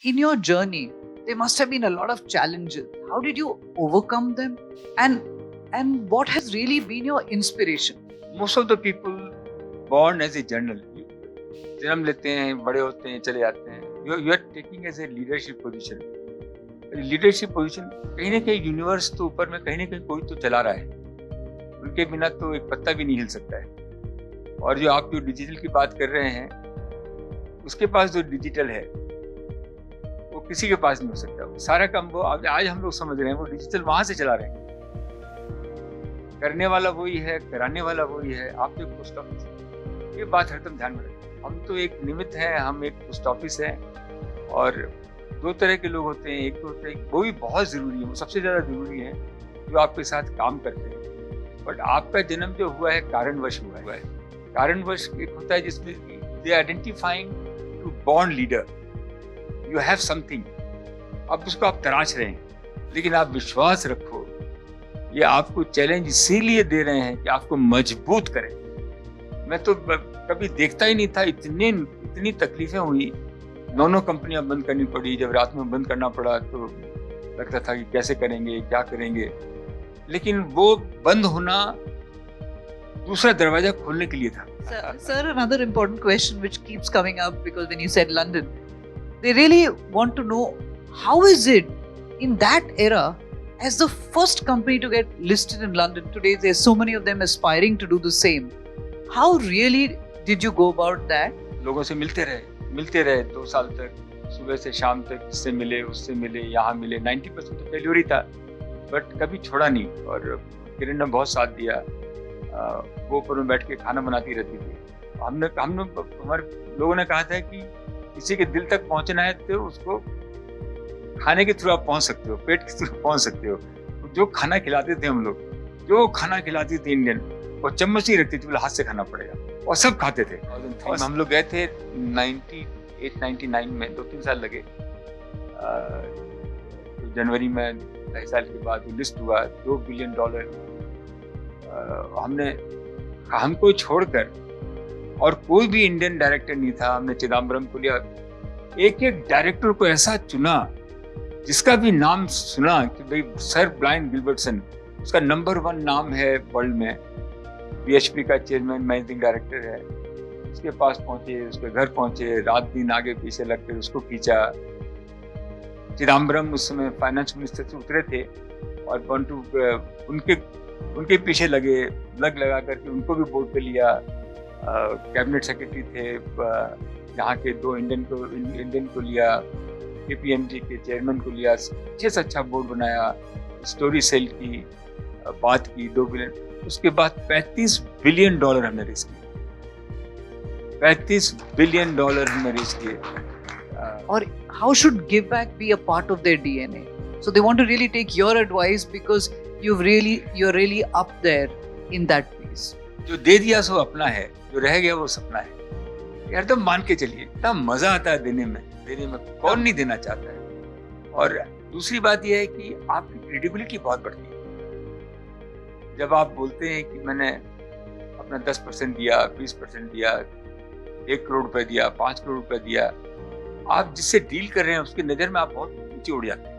In your journey, there must have been a lot of challenges. How did you overcome them? And what has really been your inspiration? Most of the people born as a journal, जन्म लेते हैं, बड़े होते हैं, चले जाते हैं. You are taking as a leadership position. Leadership position कहीं ना कहीं यूनिवर्स तो ऊपर में कहीं ना कहीं कोई तो चला रहा है. उनके बिना तो एक पत्ता भी नहीं हिल सकता है. और जो आप जो डिजिटल की बात कर रहे हैं, उसके पास जो डिजिटल है वो किसी के पास नहीं हो सकता. सारा काम वो आज हम लोग समझ रहे हैं, वो डिजिटल वहां से चला रहे हैं. करने वाला वही है, कराने वाला वही है. आप तो एक पोस्ट ऑफिस है, ये बात हरदम ध्यान में रखें. हम तो एक निमित्त हैं, हम एक पोस्ट ऑफिस है. और दो तरह के लोग होते हैं. एक तो होते हैं, वो भी बहुत जरूरी है, वो सबसे ज्यादा जरूरी है, जो आपके साथ काम करते हैं. बट आपका जन्म जो हुआ है कारणवश हुआ है. कारणवश एक होता है जिसमें they identifying to born leader. You have something, अब उसको आप तराश रहे हैं. लेकिन आप विश्वास रखो, ये आपको चैलेंज इसीलिए दे रहे हैं कि आपको मजबूत करें. मैं तो कभी देखता ही नहीं था, इतनी तकलीफें हुई. 9 कंपनियां बंद करनी पड़ी. जब रात में बंद करना पड़ा तो लगता था कि कैसे करेंगे, क्या करेंगे. लेकिन वो बंद होना दूसरा दरवाजा खोलने के लिए था. Sir, another important question which keeps coming up, because when you said London, they really want to know, how is it in that era, as the first company to get listed in London, today there's so many of them aspiring to do the same. How really did you go about that? लोगों से मिलते रहे 2 साल तक. सुबह से शाम तक इससे मिले, उससे मिले, यहाँ मिले. 90% तो फेल्योर ही था, बट कभी छोड़ा नहीं. और किरण ने बहुत साथ दिया. वो ऊपर में बैठ के खाना बनाती रहती थी. हमारे लोगों ने कहा था कि किसी के दिल तक पहुंचना है तो उसको खाने के थ्रू आप पहुंच सकते हो, पेट के थ्रू पहुंच सकते हो. जो खाना खिलाते थे हम लोग, जो खाना खिलाती थी इंडियन, वो चम्मच ही रखती थी, बोला हाथ से खाना पड़ेगा, और सब खाते थे. और हम लोग गए थे 98-99 में, 2-3 साल लगे. जनवरी में 2 साल के बाद वो लिस्ट हुआ. $2 बिलियन. हमको छोड़कर और कोई भी इंडियन डायरेक्टर नहीं था. हमने चिदम्बरम को लिया. एक डायरेक्टर को ऐसा चुना जिसका भी नाम सुना कि भाई सर ब्रायन गिलबर्टसन, उसका नंबर 1 नाम है वर्ल्ड में. BHP का चेयरमैन, मैनेजिंग डायरेक्टर है. उसके पास पहुंचे, उसके घर पहुंचे, रात दिन आगे पीछे लगकर उसको खींचा. चिदम्बरम उस समय फाइनेंस मिनिस्टर से उतरे थे और उनके पीछे लगा करके उनको भी बोर्ड पे लिया. कैबिनेट सेक्रेटरी थे. यहाँ के 2 इंडियन को लिया. KPMG के चेयरमैन को लिया. अच्छे से अच्छा बोर्ड बनाया. स्टोरी सेल की बात की. 2 बिलियन. उसके बाद $35 बिलियन हमने रेस किए. $35 बिलियन हमने रेस किए. Or how should give back be a part of their DNA? So they want to really take your advice, because you're really up there in that place. जो दे दिया सो अपना है, जो रह गया वो सपना है. यार तो मान के चलिए, इतना मजा आता है देने में कौन नहीं देना चाहता है. और दूसरी बात यह है कि आपकी क्रेडिबिलिटी बहुत बढ़ती है. जब आप बोलते हैं कि मैंने अपना 10% दिया, 20% दिया, 1 करोड़ रुपए दिया, 5 करोड़ रुपए दिया, आप जिससे डील कर रहे हैं उसकी नजर में आप बहुत नीचे उड़ जाते हैं.